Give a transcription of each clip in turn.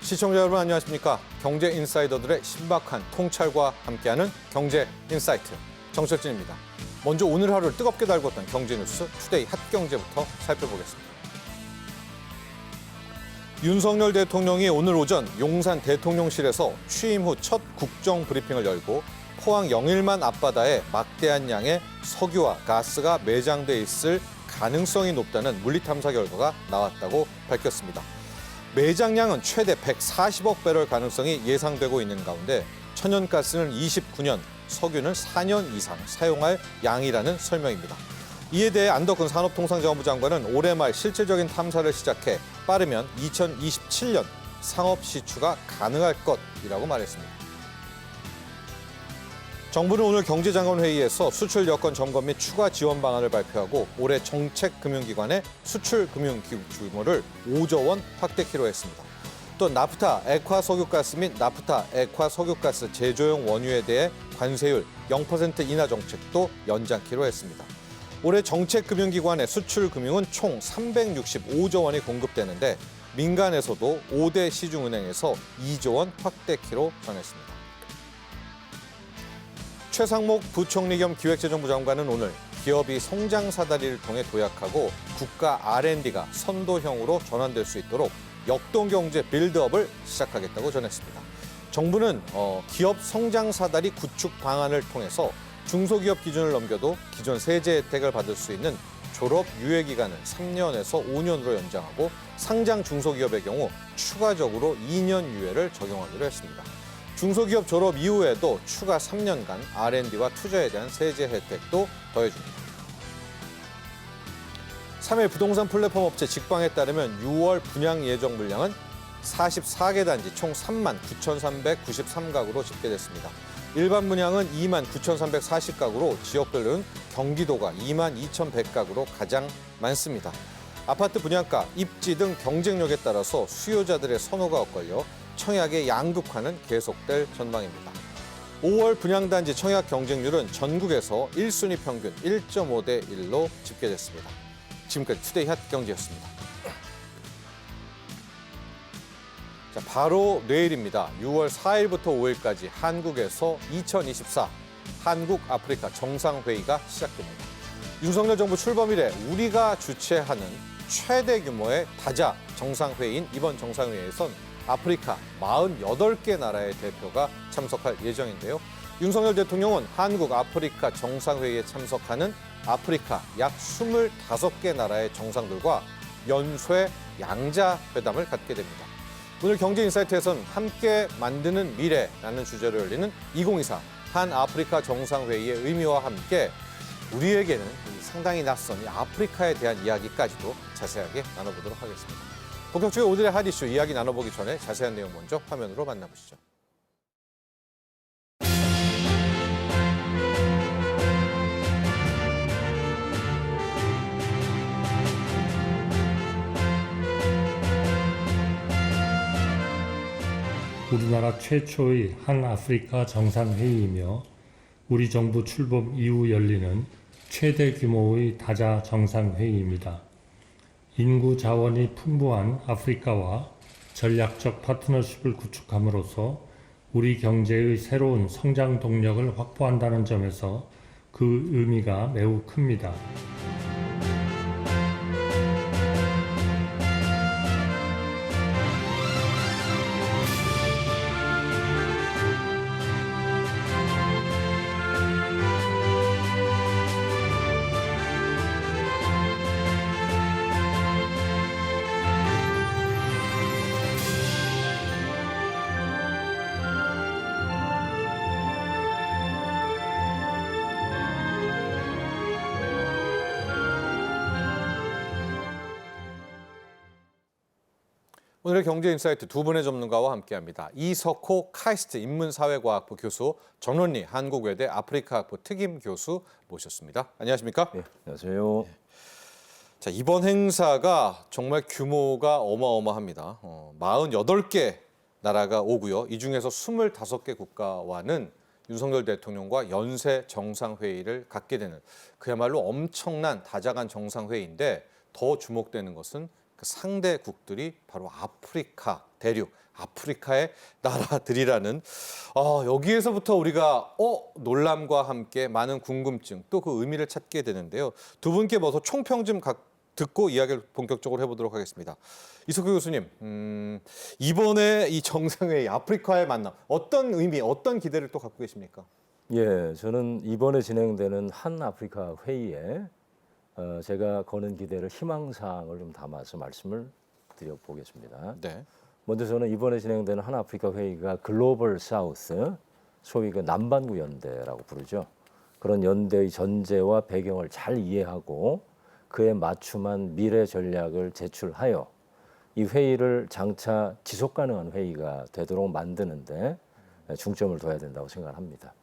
시청자 여러분 안녕하십니까? 경제 인사이더들의 신박한 통찰과 함께하는 경제 인사이트 정철진입니다. 먼저 오늘 하루를 뜨겁게 달궜던 경제 뉴스 투데이 핫경제부터 살펴보겠습니다. 윤석열 대통령이 오늘 오전 용산 대통령실에서 취임 후 첫 국정 브리핑을 열고 포항 영일만 앞바다에 막대한 양의 석유와 가스가 매장돼 있을 가능성이 높다는 물리탐사 결과가 나왔다고 밝혔습니다. 매장량은 최대 140억 배럴 가능성이 예상되고 있는 가운데 천연가스는 29년, 석유는 4년 이상 사용할 양이라는 설명입니다. 이에 대해 안덕근 산업통상자원부 장관은 올해 말 실질적인 탐사를 시작해 빠르면 2027년 상업 시추가 가능할 것이라고 말했습니다. 정부는 오늘 경제장관회의에서 수출 여건 점검 및 추가 지원 방안을 발표하고 올해 정책금융기관의 수출 금융 규모를 5조 원 확대키로 했습니다. 또 나프타 액화석유가스 및 나프타 액화석유가스 제조용 원유에 대해 관세율 0% 인하 정책도 연장키로 했습니다. 올해 정책금융기관의 수출 금융은 총 365조 원이 공급되는데 민간에서도 5대 시중은행에서 2조 원 확대키로 전했습니다. 최상목 부총리 겸 기획재정부 장관은 오늘 기업이 성장 사다리를 통해 도약하고 국가 R&D가 선도형으로 전환될 수 있도록 역동경제 빌드업을 시작하겠다고 전했습니다. 정부는 기업 성장 사다리 구축 방안을 통해서 중소기업 기준을 넘겨도 기존 세제 혜택을 받을 수 있는 졸업 유예 기간을 3년에서 5년으로 연장하고 상장 중소기업의 경우 추가적으로 2년 유예를 적용하기로 했습니다. 중소기업 졸업 이후에도 추가 3년간 R&D와 투자에 대한 세제 혜택도 더해줍니다. 3일 부동산 플랫폼 업체 직방에 따르면 6월 분양 예정 물량은 44개 단지 총 3만 9,393가구로 집계됐습니다. 일반 분양은 2만 9,340가구로 지역별로는 경기도가 2만 2,100가구로 가장 많습니다. 아파트 분양가, 입지 등 경쟁력에 따라서 수요자들의 선호가 엇갈려 청약의 양극화는 계속될 전망입니다. 5월 분양단지 청약 경쟁률은 전국에서 1순위 평균 1.5대 1로 집계됐습니다. 지금까지 투데이 핫경제였습니다. 자, 바로 내일입니다. 6월 4일부터 5일까지 한국에서 2024 한국 아프리카 정상회의가 시작됩니다. 윤석열 정부 출범 이래 우리가 주최하는 최대 규모의 다자 정상회의인 이번 정상회의에선 아프리카 48개 나라의 대표가 참석할 예정인데요. 윤석열 대통령은 한국 아프리카 정상회의에 참석하는 아프리카 약 25개 나라의 정상들과 연쇄 양자 회담을 갖게 됩니다. 오늘 경제인사이트에서는 함께 만드는 미래라는 주제로 열리는 2024 한 아프리카 정상회의의 의미와 함께 우리에게는 상당히 낯선 이 아프리카에 대한 이야기까지도 자세하게 나눠보도록 하겠습니다. 본격적인 오늘의 핫 이슈 이야기 나눠보기 전에 자세한 내용 먼저 화면으로 만나보시죠. 우리나라 최초의 한 아프리카 정상회의이며 우리 정부 출범 이후 열리는 최대 규모의 다자 정상회의입니다. 인구 자원이 풍부한 아프리카와 전략적 파트너십을 구축함으로써 우리 경제의 새로운 성장 동력을 확보한다는 점에서 그 의미가 매우 큽니다. 오늘의 경제인사이트 두 분의 전문가와 함께합니다. 이석호 카이스트 인문사회과학부 교수, 전원리 한국외대 아프리카학부 특임 교수 모셨습니다. 안녕하십니까? 네, 안녕하세요. 자, 이번 행사가 정말 규모가 어마어마합니다. 48개 나라가 오고요. 이 중에서 25개 국가와는 윤석열 대통령과 연쇄 정상회의를 갖게 되는 그야말로 엄청난 다자간 정상회의인데 더 주목되는 것은 그 상대국들이 바로 아프리카 대륙, 아프리카의 나라들이라는 여기에서부터 우리가 놀람과 함께 많은 궁금증 또 그 의미를 찾게 되는데요. 두 분께 먼저 총평 좀 듣고 이야기를 본격적으로 해보도록 하겠습니다. 이석규 교수님, 이번에 이 정상회의 아프리카의 만남 어떤 의미, 어떤 기대를 또 갖고 계십니까? 예, 저는 이번에 진행되는 한 아프리카 회의에 제가 거는 기대를 희망사항을 좀 담아서 말씀을 드려보겠습니다. 네. 먼저 저는 이번에 진행되는 한 아프리카 회의가 글로벌 사우스, 소위 그 남반구 연대라고 부르죠. 그런 연대의 전제와 배경을 잘 이해하고 그에 맞춤한 미래 전략을 제출하여 이 회의를 장차 지속 가능한 회의가 되도록 만드는데 중점을 둬야 된다고 생각합니다.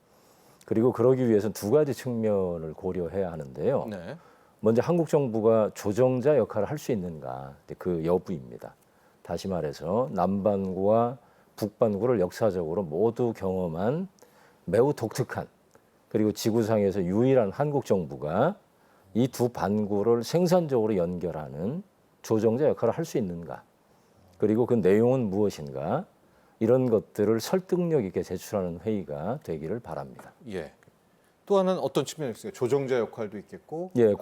그리고 그러기 위해서는 두 가지 측면을 고려해야 하는데요. 네. 먼저 한국 정부가 조정자 역할을 할 수 있는가, 그 여부입니다. 다시 말해서 남반구와 북반구를 역사적으로 모두 경험한 매우 독특한 그리고 지구상에서 유일한 한국 정부가 이 두 반구를 생산적으로 연결하는 조정자 역할을 할 수 있는가, 그리고 그 내용은 무엇인가, 이런 것들을 설득력 있게 제출하는 회의가 되기를 바랍니다. 예. 또 하나는 어떤 측면이 있을까요? 조정자 역할도 있겠고. 예,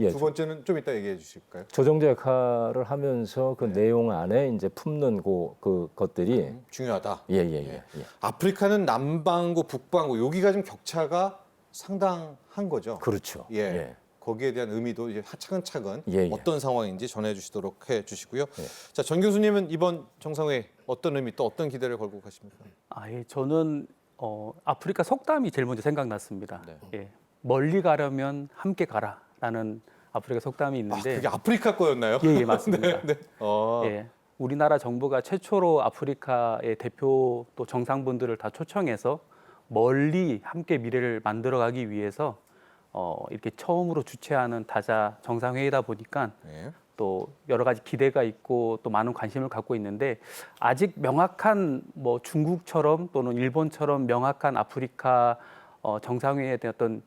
두 번째는 좀 이따 얘기해 주실까요? 조정자 역할을 하면서 그 내용 안에 이제 품는 그 것들이 중요하다. 예. 아프리카는 남반구, 북반구 여기가 좀 격차가 상당한 거죠. 그렇죠. 예. 거기에 대한 의미도 이제 차근차근 예. 어떤 상황인지 전해주시도록 해주시고요. 자, 전 교수님은 이번 정상회의 어떤 의미 또 어떤 기대를 걸고 가십니까? 예, 저는 아프리카 속담이 제일 먼저 생각났습니다. 네. 예, 멀리 가려면 함께 가라라는 아프리카 속담이 있는데, 그게 아프리카 거였나요? 예, 맞습니다. 네. 예, 우리나라 정부가 최초로 아프리카의 대표 또 정상분들을 다 초청해서 멀리 함께 미래를 만들어가기 위해서 이렇게 처음으로 주최하는 다자 정상회의다 보니까 네. 또 여러 가지 기대가 있고 또 많은 관심을 갖고 있는데, 아직 명확한 뭐 중국처럼 또는 일본처럼 명확한 아프리카 정상회의에 대한 어떤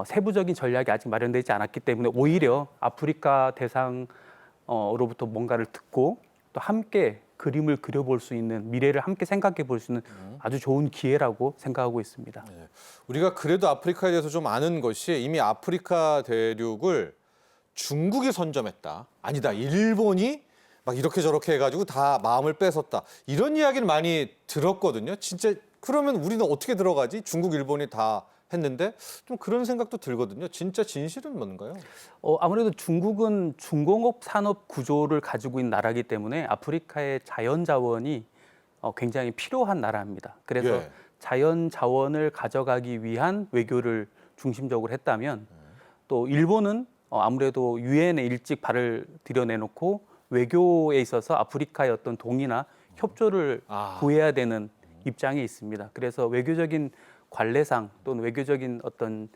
세부적인 전략이 아직 마련되지 않았기 때문에 오히려 아프리카 대상으로부터 뭔가를 듣고 또 함께 그림을 그려볼 수 있는, 미래를 함께 생각해 볼 수 있는 아주 좋은 기회라고 생각하고 있습니다. 네. 우리가 그래도 아프리카에 대해서 좀 아는 것이 이미 아프리카 대륙을 중국이 선점했다. 아니다. 일본이 막 이렇게 저렇게 해가지고 다 마음을 뺏었다. 이런 이야기를 많이 들었거든요. 진짜 그러면 우리는 어떻게 들어가지? 중국, 일본이 다 했는데 좀 그런 생각도 들거든요. 진짜 진실은 뭔가요? 아무래도 중국은 중공업 산업 구조를 가지고 있는 나라이기 때문에 아프리카의 자연 자원이 굉장히 필요한 나라입니다. 그래서 예. 자연 자원을 가져가기 위한 외교를 중심적으로 했다면, 또 일본은 아무래도 유엔에 일찍 발을 들여내놓고 외교에 있어서 아프리카의 어떤 동의나 협조를 구해야 되는 입장에 있습니다. 그래서 외교적인 관례상 또는 외교적인 어떤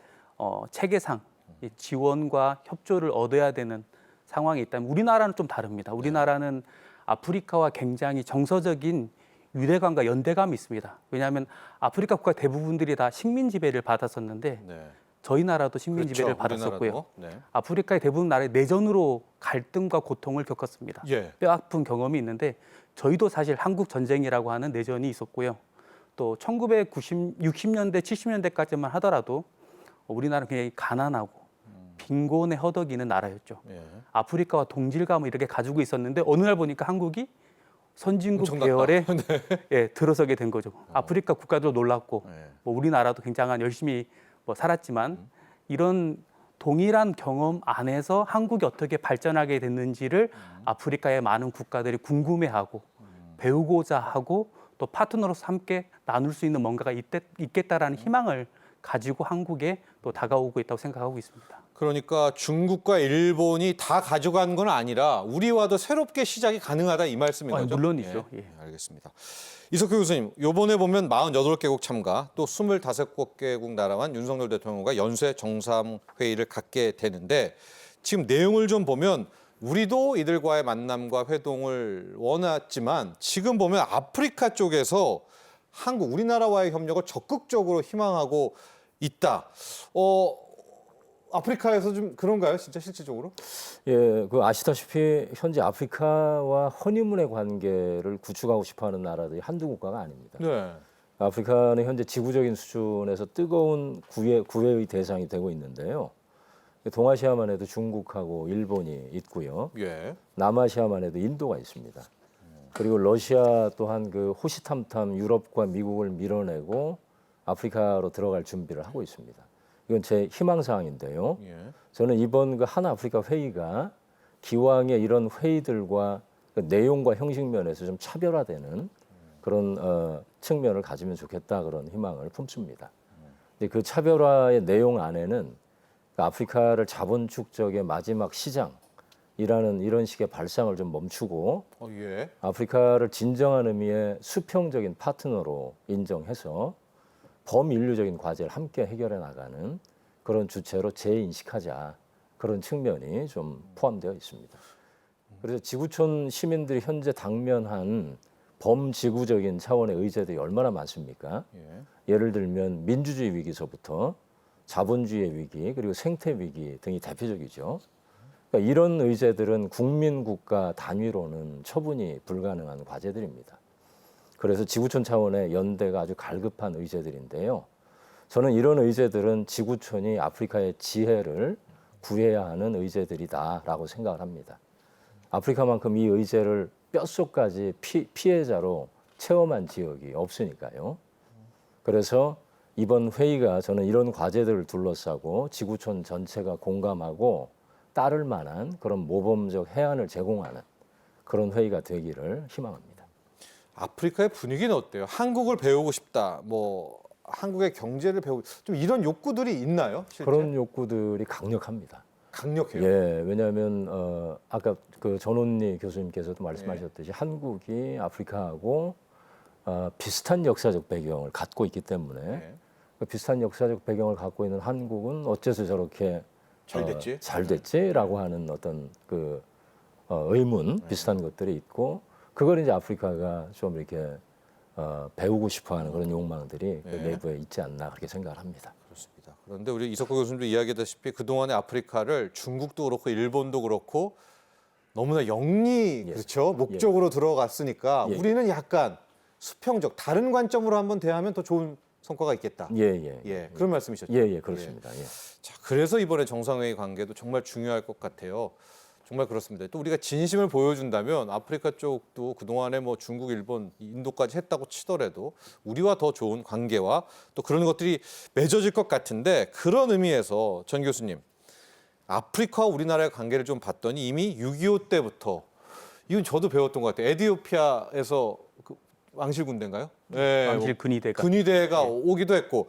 체계상 이 지원과 협조를 얻어야 되는 상황이 있다면, 우리나라는 좀 다릅니다. 우리나라는 아프리카와 굉장히 정서적인 유대감과 연대감이 있습니다. 왜냐하면 아프리카 국가 대부분들이 다 식민 지배를 받았었는데 네. 저희 나라도 식민 지배를 그렇죠. 받았었고요. 우리나라도. 네. 아프리카의 대부분 나라의 내전으로 갈등과 고통을 겪었습니다. 예. 뼈아픈 경험이 있는데, 저희도 사실 한국 전쟁이라고 하는 내전이 있었고요. 또 1960년대, 70년대까지만 하더라도 우리나라는 굉장히 가난하고 빈곤에 허덕이는 나라였죠. 예. 아프리카와 동질감을 이렇게 가지고 있었는데 어느 날 보니까 한국이 선진국 엄청났다. 계열에 예, 들어서게 된 거죠. 아프리카 국가도 놀랐고 네. 뭐 우리나라도 굉장한 열심히 뭐 살았지만, 이런 동일한 경험 안에서 한국이 어떻게 발전하게 됐는지를 아프리카의 많은 국가들이 궁금해하고 배우고자 하고 또 파트너로서 함께 나눌 수 있는 뭔가가 있겠다라는 희망을 가지고 한국에 또 다가오고 있다고 생각하고 있습니다. 그러니까 중국과 일본이 다 가져간 건 아니라 우리와도 새롭게 시작이 가능하다 이 말씀인 거죠? 물론이죠. 예, 예. 알겠습니다. 이석규 교수님, 이번에 보면 48개국 참가 또 25개국 나라만 윤석열 대통령과 연쇄 정상회의를 갖게 되는데, 지금 내용을 좀 보면 우리도 이들과의 만남과 회동을 원했지만 지금 보면 아프리카 쪽에서 우리나라와의 협력을 적극적으로 희망하고 있다. 아프리카에서 좀 그런가요? 진짜 실질적으로? 예, 그 아시다시피 현재 아프리카와 허니문의 관계를 구축하고 싶어하는 나라들이 한두 국가가 아닙니다. 네. 아프리카는 현재 지구적인 수준에서 뜨거운 구애의 대상이 되고 있는데요. 동아시아만 해도 중국하고 일본이 있고요. 예. 남아시아만 해도 인도가 있습니다. 그리고 러시아 또한 그 호시탐탐 유럽과 미국을 밀어내고 아프리카로 들어갈 준비를 하고 있습니다. 이건 제 희망사항인데요. 예. 저는 이번 그 한 아프리카 회의가 기왕의 이런 회의들과 그 내용과 형식 면에서 좀 차별화되는 그런 측면을 가지면 좋겠다 그런 희망을 품습니다. 근데 그 차별화의 내용 안에는 그 아프리카를 자본 축적의 마지막 시장이라는 이런 식의 발상을 좀 멈추고 예. 아프리카를 진정한 의미의 수평적인 파트너로 인정해서 범인류적인 과제를 함께 해결해 나가는 그런 주체로 재인식하자 그런 측면이 좀 포함되어 있습니다. 그래서 지구촌 시민들이 현재 당면한 범지구적인 차원의 의제들이 얼마나 많습니까? 예. 예를 들면 민주주의 위기서부터 자본주의의 위기 그리고 생태 위기 등이 대표적이죠. 그러니까 이런 의제들은 국민 국가 단위로는 처분이 불가능한 과제들입니다. 그래서 지구촌 차원의 연대가 아주 갈급한 의제들인데요. 저는 이런 의제들은 지구촌이 아프리카의 지혜를 구해야 하는 의제들이다라고 생각을 합니다. 아프리카만큼 이 의제를 뼛속까지 피해자로 체험한 지역이 없으니까요. 그래서 이번 회의가 저는 이런 과제들을 둘러싸고 지구촌 전체가 공감하고 따를 만한 그런 모범적 해안을 제공하는 그런 회의가 되기를 희망합니다. 아프리카의 분위기는 어때요? 한국을 배우고 싶다. 뭐 한국의 경제를 배우고 좀 이런 욕구들이 있나요? 실제? 그런 욕구들이 강력합니다. 강력해요. 예, 왜냐하면 아까 그 전원리 교수님께서도 말씀하셨듯이 한국이 아프리카하고 비슷한 역사적 배경을 갖고 있기 때문에 네. 그 비슷한 역사적 배경을 갖고 있는 한국은 어째서 저렇게 잘 됐지? 잘 됐지라고 하는 어떤 그 의문 비슷한 것들이 있고 그걸 이제 아프리카가 좀 이렇게 배우고 싶어하는 그런 욕망들이 그 네. 내부에 있지 않나 그렇게 생각을 합니다. 그렇습니다. 그런데 우리 이석호 교수님도 이야기했다시피 그동안의 아프리카를 중국도 그렇고 일본도 그렇고 너무나 영리 예. 그렇죠 목적으로 들어갔으니까 예. 우리는 약간 수평적 다른 관점으로 한번 대하면 더 좋은 성과가 있겠다. 예, 그런 말씀이셨죠. 예, 그렇습니다. 예. 자, 그래서 이번에 정상회의 관계도 정말 중요할 것 같아요. 정말 그렇습니다. 또 우리가 진심을 보여준다면 아프리카 쪽도 그동안에 뭐 중국, 일본, 인도까지 했다고 치더라도 우리와 더 좋은 관계와 또 그런 것들이 맺어질 것 같은데 그런 의미에서 전 교수님, 아프리카와 우리나라의 관계를 좀 봤더니 이미 6.25 때부터 이건 저도 배웠던 것 같아요. 에티오피아에서 그 왕실 군대인가요? 네, 왕실 근위대가. 근위대가 오기도 했고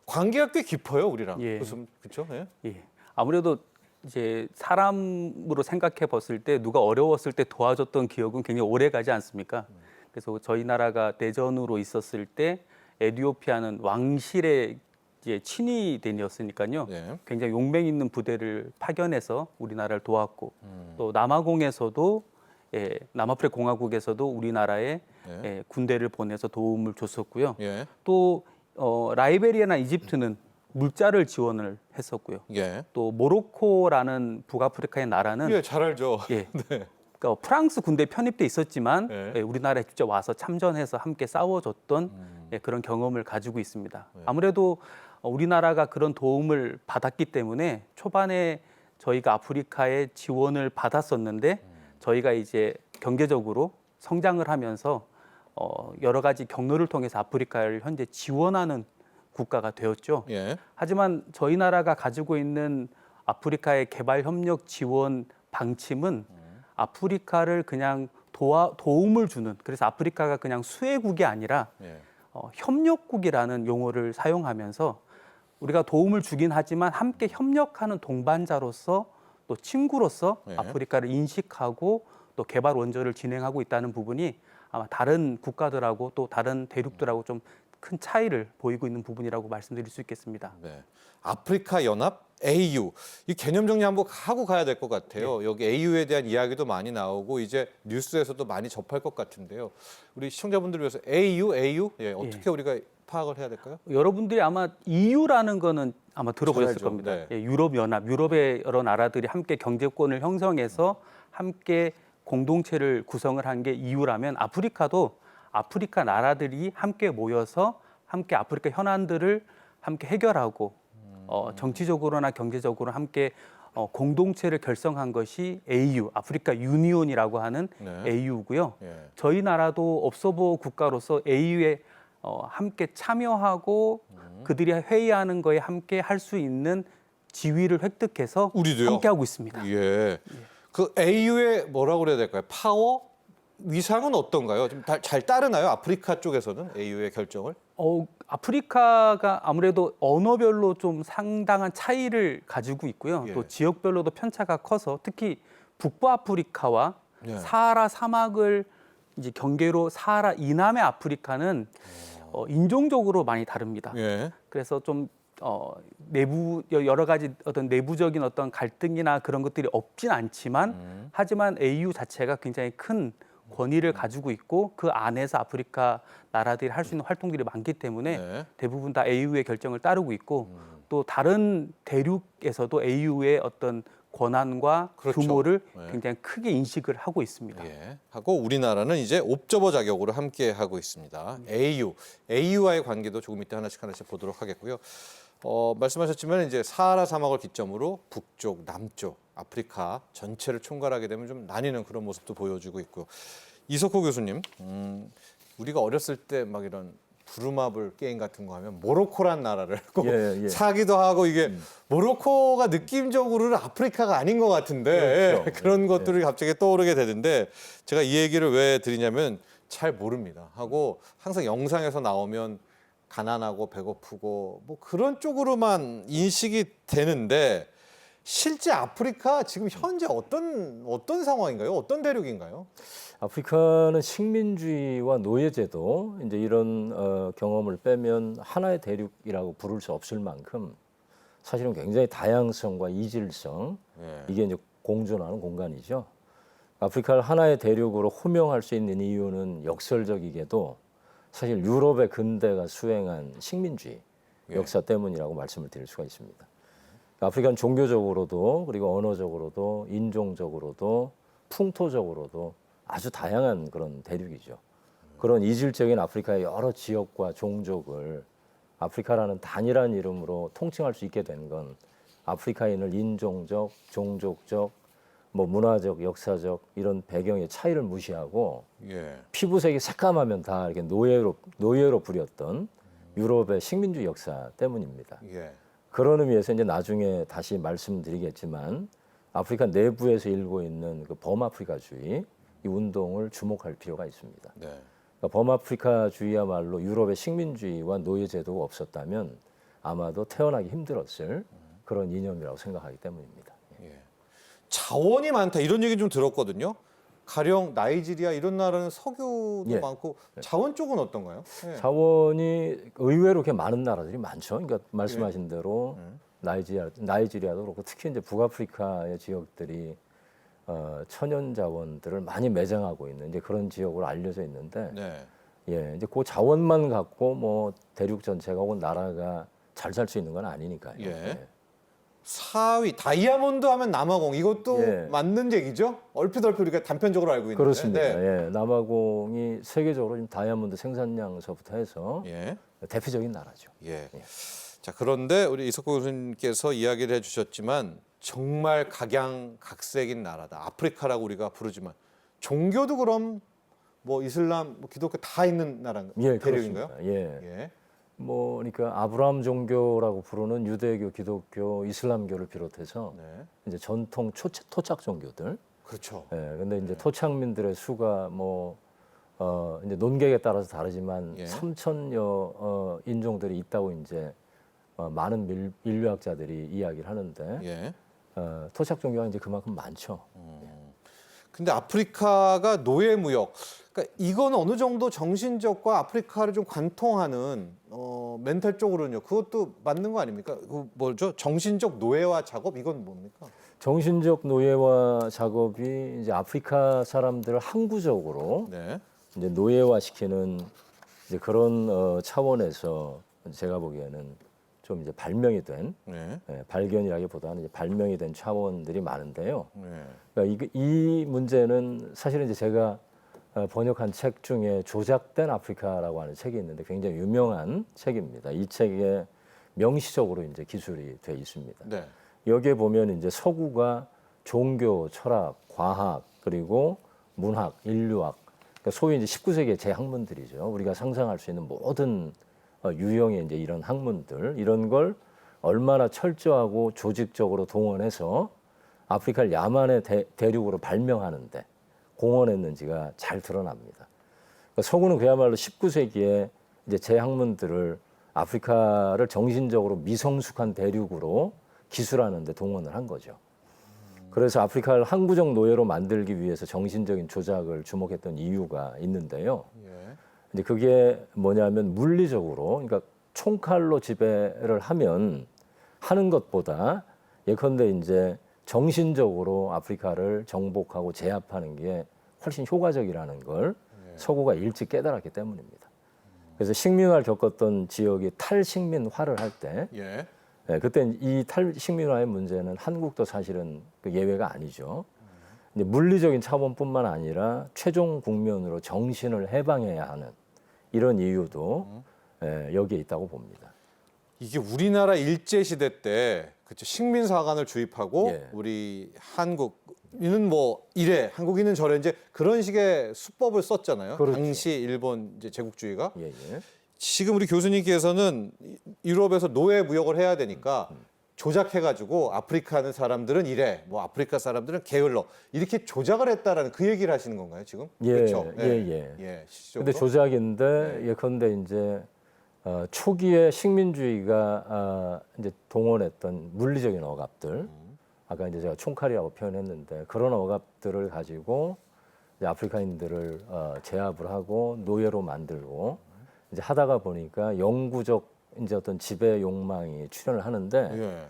관계가 꽤 깊어요, 우리랑. 예. 그렇죠? 예. 예. 아무래도 이제 사람으로 생각해 봤을 때 누가 어려웠을 때 도와줬던 기억은 굉장히 오래 가지 않습니까? 그래서 저희 나라가 내전으로 있었을 때 에티오피아는 왕실의 이제 친위대이었으니까요. 네. 굉장히 용맹 있는 부대를 파견해서 우리나라를 도왔고 또 남아공에서도 남아프리카 공화국에서도 우리나라에 네. 군대를 보내서 도움을 줬었고요. 예. 또 라이베리아나 이집트는 물자를 지원을 했었고요. 예. 또 모로코라는 북아프리카의 나라는 예, 잘 알죠. 예, 네. 그러니까 프랑스 군대 편입돼 있었지만 네. 우리나라에 직접 와서 참전해서 함께 싸워줬던 그런 경험을 가지고 있습니다. 아무래도 우리나라가 그런 도움을 받았기 때문에 초반에 저희가 아프리카에 지원을 받았었는데 저희가 이제 경제적으로 성장을 하면서 여러 가지 경로를 통해서 아프리카를 현재 지원하는 국가가 되었죠. 예. 하지만 저희 나라가 가지고 있는 아프리카의 개발 협력 지원 방침은 아프리카를 그냥 도움을 주는 그래서 아프리카가 그냥 수혜국이 아니라 예. 협력국이라는 용어를 사용하면서 우리가 도움을 주긴 하지만 함께 협력하는 동반자로서 또 친구로서 네. 아프리카를 인식하고 또 개발 원조를 진행하고 있다는 부분이 아마 다른 국가들하고 또 다른 대륙들하고 좀 큰 차이를 보이고 있는 부분이라고 말씀드릴 수 있겠습니다. 네. 아프리카 연합 AU 이 개념 정리 한번 하고 가야 될 것 같아요. 여기 AU에 대한 이야기도 많이 나오고 이제 뉴스에서도 많이 접할 것 같은데요. 우리 시청자분들을 위해서 AU 예, 어떻게 우리가 파악을 해야 될까요? 여러분들이 아마 EU라는 거는 아마 들어보셨을 잘 알죠. 겁니다. 네. 예, 유럽연합, 유럽의 여러 나라들이 함께 경제권을 형성해서 함께 공동체를 구성을 한 게 EU라면 아프리카도 아프리카 나라들이 함께 모여서 함께 아프리카 현안들을 함께 해결하고 정치적으로나 경제적으로 함께 공동체를 결성한 것이 AU, 아프리카 유니온이라고 하는 네. AU고요. 예. 저희 나라도 업소보 국가로서 AU에 함께 참여하고 그들이 회의하는 거에 함께 할 수 있는 지위를 획득해서 우리도요? 함께 하고 있습니다. 예. 그 AU의 뭐라고 그래야 될까요? 파워 위상은 어떤가요? 좀 잘 따르나요? 아프리카 쪽에서는 AU의 결정을? 아프리카가 아무래도 언어별로 좀 상당한 차이를 가지고 있고요. 예. 또 지역별로도 편차가 커서 특히 북부 아프리카와 예. 사하라 사막을 이제 경계로 사하라 이남의 아프리카는 인종적으로 많이 다릅니다. 예. 그래서 좀 내부 여러 가지 어떤 내부적인 어떤 갈등이나 그런 것들이 없진 않지만 하지만 AU 자체가 굉장히 큰 권위를 가지고 있고 그 안에서 아프리카 나라들이 할 수 있는 활동들이 많기 때문에 네. 대부분 다 AU의 결정을 따르고 있고 또 다른 대륙에서도 AU의 어떤 권한과 그렇죠. 규모를 네. 굉장히 크게 인식을 하고 있습니다. 예. 하고 우리나라는 이제 옵저버 자격으로 함께 하고 있습니다. AU와의 관계도 조금 이따 하나씩 보도록 하겠고요. 말씀하셨지만 이제 사하라 사막을 기점으로 북쪽, 남쪽, 아프리카 전체를 총괄하게 되면 좀 나뉘는 그런 모습도 보여주고 있고요. 이석호 교수님, 우리가 어렸을 때 막 이런 부루마블 게임 같은 거 하면 모로코란 나라를 꼭 예. 사기도 하고 이게 모로코가 느낌적으로는 아프리카가 아닌 것 같은데 그렇죠. 그런 것들이 갑자기 떠오르게 되는데 제가 이 얘기를 왜 드리냐면 잘 모릅니다. 하고 항상 영상에서 나오면 가난하고 배고프고 뭐 그런 쪽으로만 인식이 되는데 실제 아프리카 지금 현재 어떤 상황인가요? 어떤 대륙인가요? 아프리카는 식민주의와 노예제도 이제 이런 경험을 빼면 하나의 대륙이라고 부를 수 없을 만큼 사실은 굉장히 다양성과 이질성 예. 이게 이제 공존하는 공간이죠. 아프리카를 하나의 대륙으로 호명할 수 있는 이유는 역설적이게도 사실 유럽의 근대가 수행한 식민주의 예. 역사 때문이라고 말씀을 드릴 수가 있습니다. 아프리카는 종교적으로도 그리고 언어적으로도 인종적으로도 풍토적으로도 아주 다양한 그런 대륙이죠. 그런 이질적인 아프리카의 여러 지역과 종족을 아프리카라는 단일한 이름으로 통칭할 수 있게 된 건 아프리카인을 인종적, 종족적, 뭐 문화적, 역사적 이런 배경의 차이를 무시하고 예. 피부색이 새까마면 다 이렇게 노예로 부렸던 유럽의 식민주의 역사 때문입니다. 예. 그런 의미에서 이제 나중에 다시 말씀드리겠지만 아프리카 내부에서 일고 있는 그 범아프리카주의 이 운동을 주목할 필요가 있습니다. 네. 그러니까 범아프리카주의야말로 유럽의 식민주의와 노예제도가 없었다면 아마도 태어나기 힘들었을 그런 이념이라고 생각하기 때문입니다. 예. 자원이 많다 이런 얘기 좀 들었거든요. 가령 나이지리아 이런 나라는 석유도 예. 많고 자원 쪽은 어떤가요? 예. 자원이 의외로 그렇게 많은 나라들이 많죠. 그러니까 말씀하신 대로 나이지리아도 그렇고 특히 이제 북아프리카의 지역들이 천연 자원들을 많이 매장하고 있는 이제 그런 지역으로 알려져 있는데, 네. 예, 이제 그 자원만 갖고 뭐 대륙 전체가 혹은 나라가 잘 살 수 있는 건 아니니까요. 예. 4위 다이아몬드 하면 남아공 이것도 예. 맞는 얘기죠? 얼핏 우리가 단편적으로 알고 있는데. 그렇습니다. 네. 예, 남아공이 세계적으로 지금 다이아몬드 생산량서부터 해서 예. 대표적인 나라죠. 예. 자, 그런데 우리 이석호 교수님께서 이야기를 해주셨지만 정말 각양각색인 나라다. 아프리카라고 우리가 부르지만 종교도 그럼 뭐 이슬람, 뭐 기독교 다 있는 나라인가요? 예, 대륙인가요? 그렇습니다. 예. 예. 뭐 그러니까 아브라함 종교라고 부르는 유대교, 기독교, 이슬람교를 비롯해서 네. 이제 전통 토착 종교들. 그렇죠. 예. 근데 이제 토착민들의 수가 뭐 이제 논객에 따라서 다르지만 예. 3,000여 인종들이 있다고 이제 많은 인류학자들이 이야기를 하는데 예. 토착 종교가 이제 그만큼 많죠. 근데 아프리카가 노예 무역. 그러니까 이건 어느 정도 정신적과 아프리카를 좀 관통하는 멘탈적으로는요. 그것도 맞는 거 아닙니까? 그 뭐죠? 정신적 노예화 작업 이건 뭡니까? 정신적 노예화 작업이 이제 아프리카 사람들을 항구적으로 네. 이제 노예화시키는 이제 그런 차원에서 제가 보기에는 좀 이제 발명이 된 네. 발견이라기보다는 이제 발명이 된 차원들이 많은데요. 네. 그러니까 이 문제는 사실은 이제 제가 번역한 책 중에 조작된 아프리카라고 하는 책이 있는데 굉장히 유명한 책입니다. 이 책에 명시적으로 이제 기술이 돼 있습니다. 네. 여기에 보면 이제 서구가 종교, 철학, 과학 그리고 문학, 인류학, 그러니까 소위 이제 19세기의 제학문들이죠. 우리가 상상할 수 있는 모든 유형의 이제 이런 학문들 이런 걸 얼마나 철저하고 조직적으로 동원해서 아프리카를 야만의 대륙으로 발명하는데 공헌했는지가 잘 드러납니다. 그러니까 서구는 그야말로 19세기에 이제 제학문들을 아프리카를 정신적으로 미성숙한 대륙으로 기술하는 데 동원을 한 거죠. 그래서 아프리카를 항구적 노예로 만들기 위해서 정신적인 조작을 주목했던 이유가 있는데요. 예. 이제 그게 뭐냐면 물리적으로, 그러니까 총칼로 지배를 하는 것보다 예컨대 이제 정신적으로 아프리카를 정복하고 제압하는 게 훨씬 효과적이라는 걸 서구가 일찍 깨달았기 때문입니다. 그래서 식민화를 겪었던 지역이 탈식민화를 할 때, 예. 그때 이 탈식민화의 문제는 한국도 사실은 그 예외가 아니죠. 이제 물리적인 차원뿐만 아니라 최종 국면으로 정신을 해방해야 하는 이런 이유도 여기에 있다고 봅니다. 이게 우리나라 일제 시대 때 그쵸 식민사관을 주입하고 예. 우리 한국인은 뭐 이래 한국인은 저래 이제 그런 식의 수법을 썼잖아요. 그렇죠. 당시 일본 이제 제국주의가 예, 예. 지금 우리 교수님께서는 유럽에서 노예 무역을 해야 되니까 조작해가지고 아프리카 사람들은 이래 뭐 아프리카 사람들은 게을러 이렇게 조작을 했다라는 그 얘기를 하시는 건가요 지금? 예, 그렇죠. 예. 실질적으로. 근데 조작인데 예컨대 이제 초기에 식민주의가 이제 동원했던 물리적인 억압들, 아까 이제 제가 총칼이라고 표현했는데 그런 억압들을 가지고 이제 아프리카인들을 제압을 하고 노예로 만들고 이제 하다가 보니까 영구적 이제 어떤 지배 욕망이 출현을 하는데 예.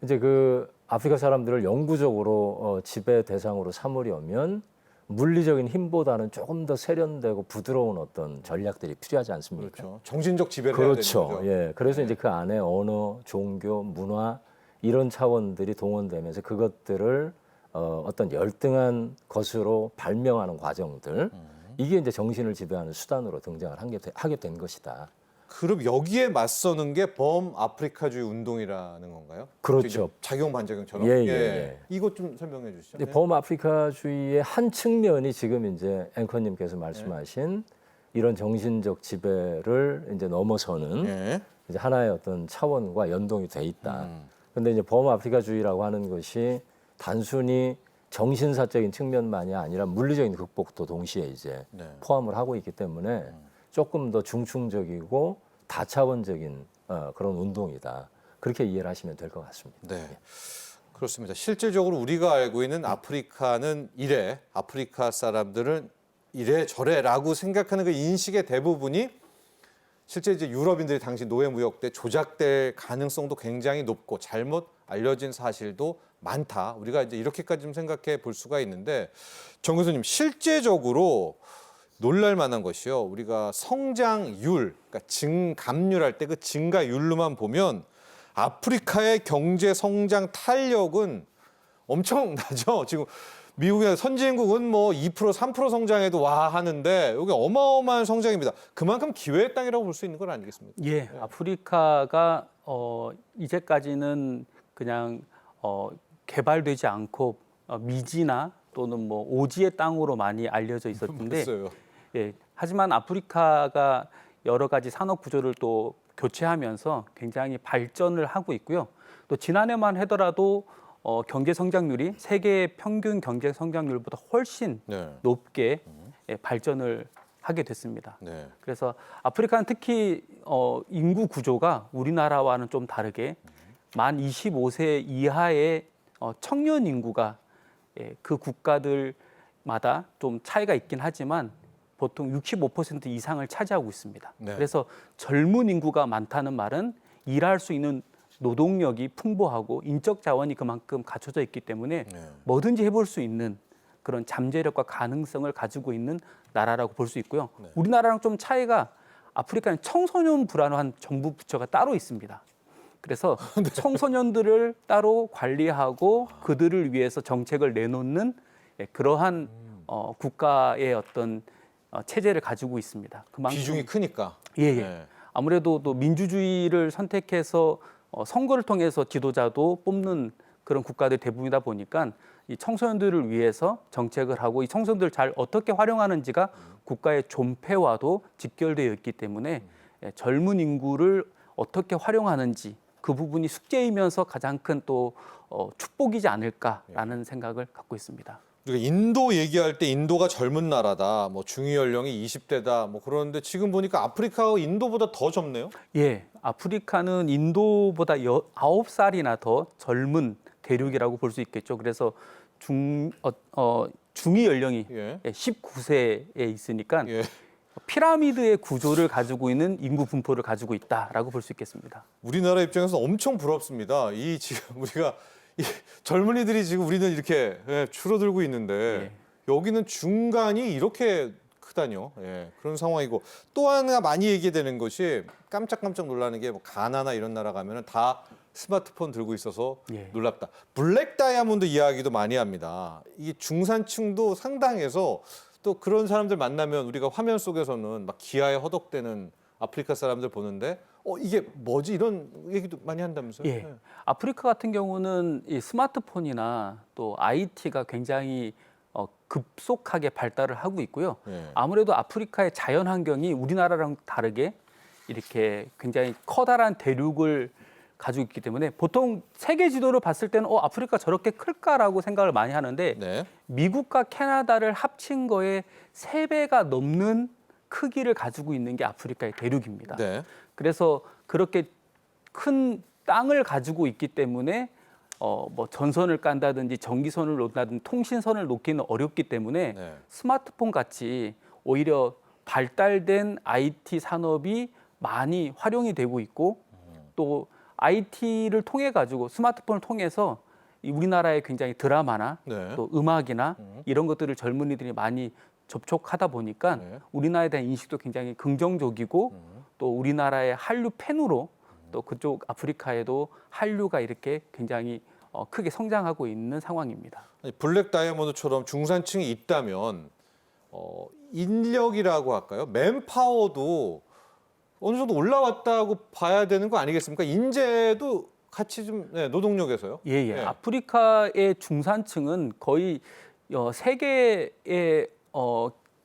이제 그 아프리카 사람들을 영구적으로 지배 대상으로 삼으려면 물리적인 힘보다는 조금 더 세련되고 부드러운 어떤 전략들이 필요하지 않습니까? 그렇죠. 정신적 지배를 해야 되는 그렇죠. 거죠. 예. 그래서 이제 그 안에 언어, 종교, 문화 이런 차원들이 동원되면서 그것들을 어떤 열등한 것으로 발명하는 과정들 이게 이제 정신을 지배하는 수단으로 등장을 하게 된 것이다. 그럼 여기에 맞서는 게 범아프리카주의 운동이라는 건가요? 그렇죠. 이제 작용 반작용처럼. 예. 이것 좀 설명해 주시죠. 근데 범아프리카주의의 한 측면이 지금 이제 앵커님께서 말씀하신 이런 정신적 지배를 이제 넘어서는 예. 이제 하나의 어떤 차원과 연동이 돼 있다. 근데 이제 범아프리카주의라고 하는 것이 단순히 정신사적인 측면만이 아니라 물리적인 극복도 동시에 이제 네. 포함을 하고 있기 때문에 조금 더 중충적이고 다차원적인 그런 운동이다. 그렇게 이해를 하시면 될 것 같습니다. 네. 그렇습니다. 실질적으로 우리가 알고 있는 아프리카는 이래, 아프리카 사람들은 이래 저래라고 생각하는 그 인식의 대부분이 실제 이제 유럽인들이 당시 노예 무역 때 조작될 가능성도 굉장히 높고 잘못 알려진 사실도 많다. 우리가 이제 이렇게까지 좀 생각해 볼 수가 있는데 정 교수님 실제적으로 놀랄 만한 것이요. 우리가 성장률, 그러니까 증감률 할 때 그 증가율로만 보면 아프리카의 경제 성장 탄력은 엄청나죠. 지금 미국의 선진국은 뭐 2%, 3% 성장해도 와 하는데 여기 어마어마한 성장입니다. 그만큼 기회의 땅이라고 볼 수 있는 건 아니겠습니까? 예, 아프리카가 이제까지는 그냥 개발되지 않고 미지나 또는 뭐 오지의 땅으로 많이 알려져 있었는데, 됐어요. 예, 하지만 아프리카가 여러 가지 산업 구조를 또 교체하면서 굉장히 발전을 하고 있고요. 또 지난해만 하더라도 경제 성장률이 세계 평균 경제 성장률보다 훨씬 네. 높게 발전을 하게 됐습니다. 네. 그래서 아프리카는 특히 인구 구조가 우리나라와는 좀 다르게 만 25세 이하의 청년 인구가 그 국가들마다 좀 차이가 있긴 하지만 보통 65% 이상을 차지하고 있습니다. 네. 그래서 젊은 인구가 많다는 말은 일할 수 있는 노동력이 풍부하고 인적 자원이 그만큼 갖춰져 있기 때문에 네. 뭐든지 해볼 수 있는 그런 잠재력과 가능성을 가지고 있는 나라라고 볼 수 있고요. 네. 우리나라랑 좀 차이가 아프리카는 청소년부라는 한 정부 부처가 따로 있습니다. 그래서 청소년들을 따로 관리하고 그들을 위해서 정책을 내놓는 그러한 국가의 어떤 체제를 가지고 있습니다. 그만큼 비중이 크니까. 예. 네. 아무래도 또 민주주의를 선택해서 선거를 통해서 지도자도 뽑는 그런 국가들 대부분이다 보니까 이 청소년들을 위해서 정책을 하고 이 청소년들을 잘 어떻게 활용하는지가 국가의 존폐와도 직결되어 있기 때문에 젊은 인구를 어떻게 활용하는지 그 부분이 숙제이면서 가장 큰 또 축복이지 않을까라는 생각을 갖고 있습니다. 우리가 인도 얘기할 때 인도가 젊은 나라다, 뭐 중위 연령이 20대다, 뭐 그러는데 지금 보니까 아프리카가 인도보다 더 젊네요. 예, 아프리카는 인도보다 9살이나 더 젊은 대륙이라고 볼 수 있겠죠. 그래서 중위 연령이 예. 19세에 있으니까 예. 피라미드의 구조를 가지고 있는 인구 분포를 가지고 있다라고 볼 수 있겠습니다. 우리나라 입장에서 엄청 부럽습니다. 이 지금 우리가 이 젊은이들이 지금 우리는 이렇게 줄어들고 있는데 여기는 중간이 이렇게 크다뇨. 예, 그런 상황이고 또 하나 많이 얘기되는 것이 깜짝깜짝 놀라는 게 뭐 가나나 이런 나라 가면은 다 스마트폰 들고 있어서 예. 놀랍다. 블랙 다이아몬드 이야기도 많이 합니다. 이게 중산층도 상당해서 또 그런 사람들 만나면 우리가 화면 속에서는 막 기아에 허덕대는 아프리카 사람들 보는데 이게 뭐지 이런 얘기도 많이 한다면서요? 예. 아프리카 같은 경우는 이 스마트폰이나 또 IT가 굉장히 급속하게 발달을 하고 있고요. 예. 아무래도 아프리카의 자연 환경이 우리나라랑 다르게 이렇게 굉장히 커다란 대륙을 가지고 있기 때문에 보통 세계 지도를 봤을 때는 아프리카 저렇게 클까라고 생각을 많이 하는데 네. 미국과 캐나다를 합친 거에 3배가 넘는 크기를 가지고 있는 게 아프리카의 대륙입니다. 네. 그래서 그렇게 큰 땅을 가지고 있기 때문에 뭐 전선을 깐다든지 전기선을 놓다든지 통신선을 놓기는 어렵기 때문에 네. 스마트폰 같이 오히려 발달된 IT 산업이 많이 활용이 되고 있고 또 IT를 통해 가지고 스마트폰을 통해서 우리나라의 굉장히 드라마나 네. 또 음악이나 이런 것들을 젊은이들이 많이 접촉하다 보니까 네. 우리나라에 대한 인식도 굉장히 긍정적이고 또 우리나라의 한류 팬으로 또 그쪽 아프리카에도 한류가 이렇게 굉장히 크게 성장하고 있는 상황입니다. 아니, 블랙 다이아몬드처럼 중산층이 있다면 인력이라고 할까요? 맨파워도 어느 정도 올라왔다고 봐야 되는 거 아니겠습니까? 인재도 같이 좀 노동력에서요. 예. 네. 아프리카의 중산층은 거의 세계의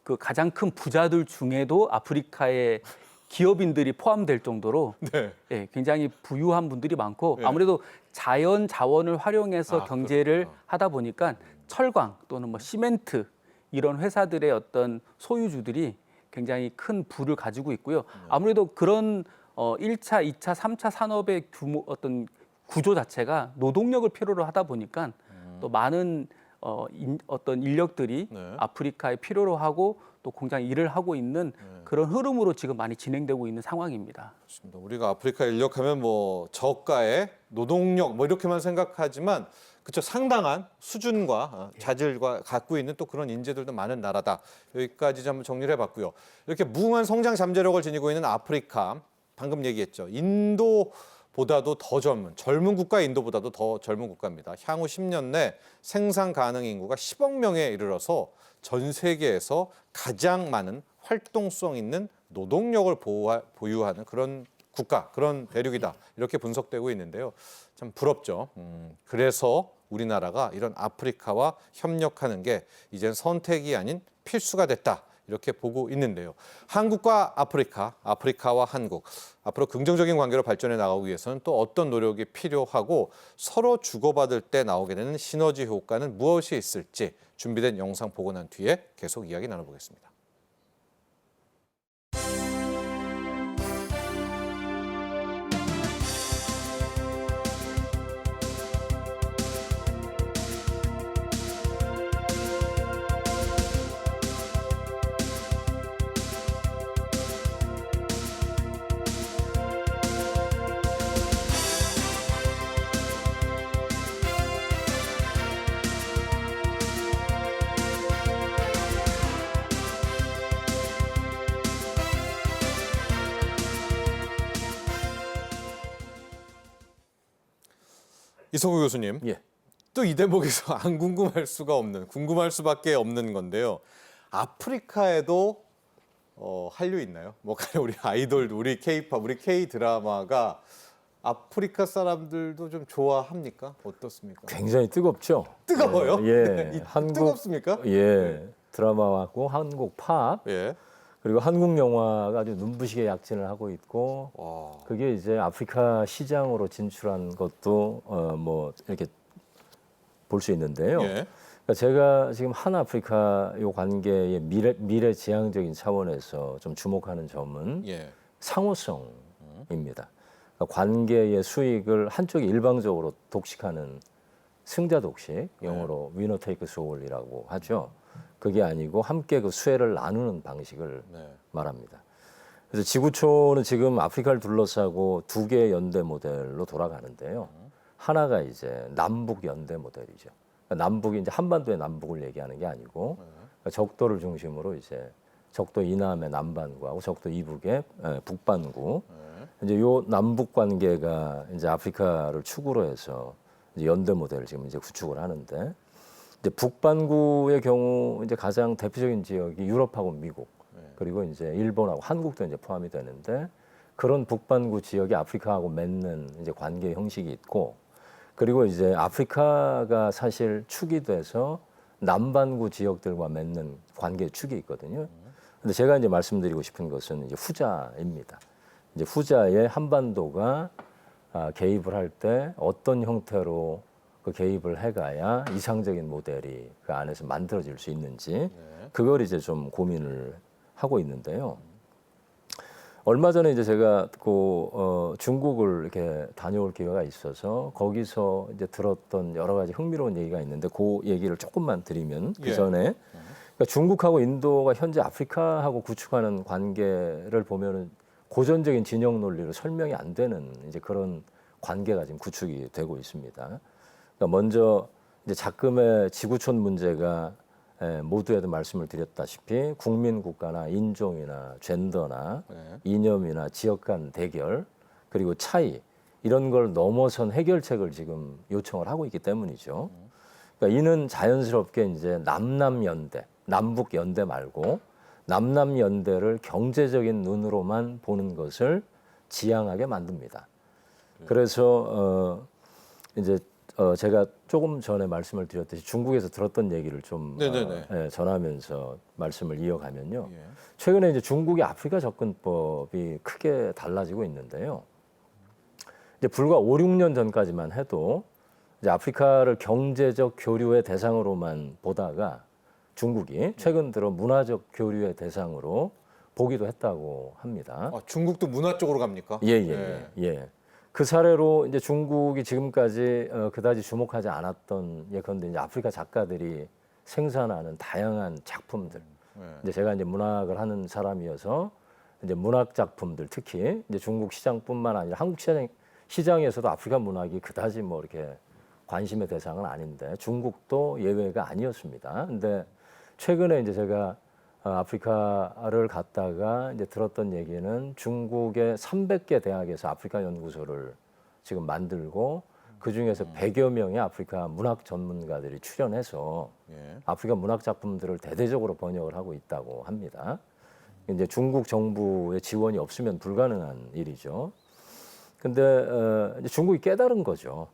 그 가장 큰 부자들 중에도 아프리카의 기업인들이 포함될 정도로 네. 굉장히 부유한 분들이 많고 네. 아무래도 자연 자원을 활용해서 경제를 그렇구나. 하다 보니까 철광 또는 뭐 시멘트 이런 회사들의 어떤 소유주들이 굉장히 큰 부를 가지고 있고요. 아무래도 그런 1차, 2차, 3차 산업의 규모 어떤 구조 자체가 노동력을 필요로 하다 보니까 또 많은 어떤 인력들이 네. 아프리카에 필요로 하고 또 공장 일을 하고 있는 그런 흐름으로 지금 많이 진행되고 있는 상황입니다. 그렇습니다. 우리가 아프리카 인력하면 뭐 저가의 노동력 뭐 이렇게만 생각하지만 그쵸 상당한 수준과 자질과 갖고 있는 또 그런 인재들도 많은 나라다. 여기까지 좀 정리를 해봤고요. 이렇게 무궁한 성장 잠재력을 지니고 있는 아프리카 방금 얘기했죠. 인도보다도 더 젊은 국가 인도보다도 더 젊은 국가입니다. 향후 10년 내 생산 가능 인구가 10억 명에 이르러서 전 세계에서 가장 많은 활동성 있는 노동력을 보유하는 그런 국가, 그런 대륙이다. 이렇게 분석되고 있는데요. 참 부럽죠. 그래서 우리나라가 이런 아프리카와 협력하는 게 이젠 선택이 아닌 필수가 됐다. 이렇게 보고 있는데요. 한국과 아프리카, 아프리카와 한국. 앞으로 긍정적인 관계로 발전해 나가기 위해서는 또 어떤 노력이 필요하고 서로 주고받을 때 나오게 되는 시너지 효과는 무엇이 있을지 준비된 영상 보고 난 뒤에 계속 이야기 나눠보겠습니다. 이석우 교수님, 예. 또 이 대목에서 안 궁금할 수가 없는, 궁금할 수밖에 없는 건데요. 아프리카에도 한류 있나요? 뭐 우리 아이돌, 우리 K-팝, 우리 K 드라마가 아프리카 사람들도 좀 좋아합니까? 어떻습니까? 굉장히 뜨겁죠. 뜨거워요? 예. 한국 뜨겁습니까? 예. 드라마하고 한국 팝 예. 그리고 한국 영화가 아주 눈부시게 약진을 하고 있고 와. 그게 이제 아프리카 시장으로 진출한 것도 뭐 이렇게 볼 수 있는데요. 예. 그러니까 제가 지금 한 아프리카 요 관계의 미래 지향적인 차원에서 좀 주목하는 점은 예. 상호성입니다. 그러니까 관계의 수익을 한쪽이 일방적으로 독식하는 승자 독식, 영어로 위너 테이크스 올이라고 하죠. 그게 아니고 함께 그 수혜를 나누는 방식을 네. 말합니다. 그래서 지구촌은 지금 아프리카를 둘러싸고 두 개의 연대 모델로 돌아가는데요. 하나가 이제 남북 연대 모델이죠. 그러니까 남북이 이제 한반도의 남북을 얘기하는 게 아니고 그러니까 적도를 중심으로 이제 적도 이남의 남반구하고 적도 이북의 북반구. 이제 요 남북 관계가 이제 아프리카를 축으로 해서 이제 연대 모델을 지금 이제 구축을 하는데 이제 북반구의 경우 이제 가장 대표적인 지역이 유럽하고 미국 그리고 이제 일본하고 한국도 이제 포함이 되는데 그런 북반구 지역이 아프리카하고 맺는 이제 관계 형식이 있고 그리고 이제 아프리카가 사실 축이 돼서 남반구 지역들과 맺는 관계 축이 있거든요. 근데 제가 이제 말씀드리고 싶은 것은 이제 후자입니다. 이제 후자의 한반도가 개입을 할 때 어떤 형태로 그 개입을 해가야 이상적인 모델이 그 안에서 만들어질 수 있는지 그걸 이제 좀 고민을 하고 있는데요. 얼마 전에 이제 제가 그 중국을 이렇게 다녀올 기회가 있어서 거기서 이제 들었던 여러 가지 흥미로운 얘기가 있는데 그 얘기를 조금만 드리면 그 전에 그러니까 중국하고 인도가 현재 아프리카하고 구축하는 관계를 보면은 고전적인 진영 논리로 설명이 안 되는 이제 그런 관계가 지금 구축이 되고 있습니다. 그러니까 먼저 이제 작금의 지구촌 문제가 모두에도 말씀을 드렸다시피 국민 국가나 인종이나 젠더나 이념이나 지역 간 대결 그리고 차이 이런 걸 넘어선 해결책을 지금 요청을 하고 있기 때문이죠. 그러니까 이는 자연스럽게 이제 남남연대, 남북연대 말고 남남연대를 경제적인 눈으로만 보는 것을 지향하게 만듭니다. 그래서 이제 제가 조금 전에 말씀을 드렸듯이 중국에서 들었던 얘기를 좀 전하면서 말씀을 이어가면요. 최근에 이제 중국의 아프리카 접근법이 크게 달라지고 있는데요. 이제 불과 5, 6년 전까지만 해도 이제 아프리카를 경제적 교류의 대상으로만 보다가 중국이 최근 들어 문화적 교류의 대상으로 보기도 했다고 합니다. 중국도 문화 쪽으로 갑니까? 예. 그 사례로 이제 중국이 지금까지 그다지 주목하지 않았던 예컨대 이제 아프리카 작가들이 생산하는 다양한 작품들. 이제 제가 이제 문학을 하는 사람이어서 이제 문학 작품들 특히 이제 중국 시장뿐만 아니라 한국 시장에서도 아프리카 문학이 그다지 뭐 이렇게 관심의 대상은 아닌데 중국도 예외가 아니었습니다. 근데 최근에 이제 제가 아프리카를 갔다가 이제 들었던 얘기는 중국의 300개 대학에서 아프리카 연구소를 지금 만들고 그 중에서 100여 명의 아프리카 문학 전문가들이 출연해서 아프리카 문학 작품들을 대대적으로 번역을 하고 있다고 합니다. 이제 중국 정부의 지원이 없으면 불가능한 일이죠. 근데 이제 중국이 깨달은 거죠.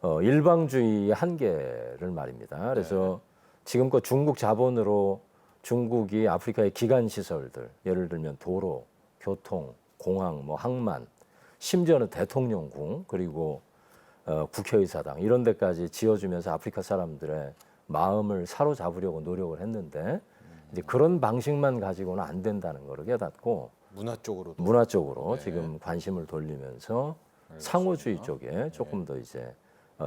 일방주의의 한계를 말입니다. 그래서 지금껏 중국 자본으로 중국이 아프리카의 기간 시설들, 예를 들면 도로, 교통, 공항, 뭐 항만, 심지어는 대통령궁 그리고 국회의사당 이런 데까지 지어주면서 아프리카 사람들의 마음을 사로잡으려고 노력을 했는데 이제 그런 방식만 가지고는 안 된다는 걸 깨닫고 문화 쪽으로 지금 관심을 돌리면서 상호주의 쪽에 조금 더 이제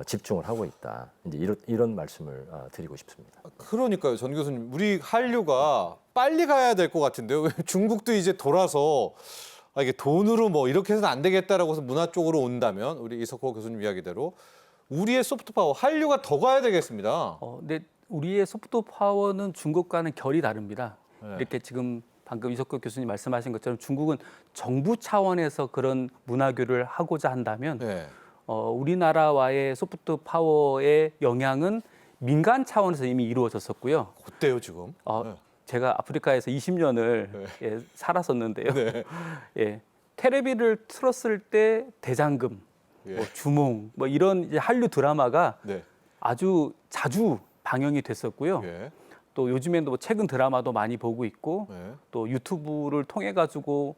집중을 하고 있다. 이제 이런 말씀을 드리고 싶습니다. 그러니까요, 전 교수님. 우리 한류가 빨리 가야 될 것 같은데요. 왜 중국도 이제 돌아서 이게 돈으로 뭐 이렇게 해서는 안 되겠다라고 해서 문화 쪽으로 온다면 우리 이석호 교수님 이야기대로 우리의 소프트 파워, 한류가 더 가야 되겠습니다. 근데 우리의 소프트 파워는 중국과는 결이 다릅니다. 이렇게 지금 방금 이석호 교수님 말씀하신 것처럼 중국은 정부 차원에서 그런 문화교류를 하고자 한다면 우리나라와의 소프트 파워의 영향은 민간 차원에서 이미 이루어졌었고요. 어때요 지금? 네. 제가 아프리카에서 20년을 네. 살았었는데요. 네. 예, 테레비를 틀었을 때 대장금, 예. 뭐 주몽, 뭐 이런 이제 한류 드라마가 네. 아주 자주 방영이 됐었고요. 예. 또 요즘에도 뭐 최근 드라마도 많이 보고 있고 네. 또 유튜브를 통해 가지고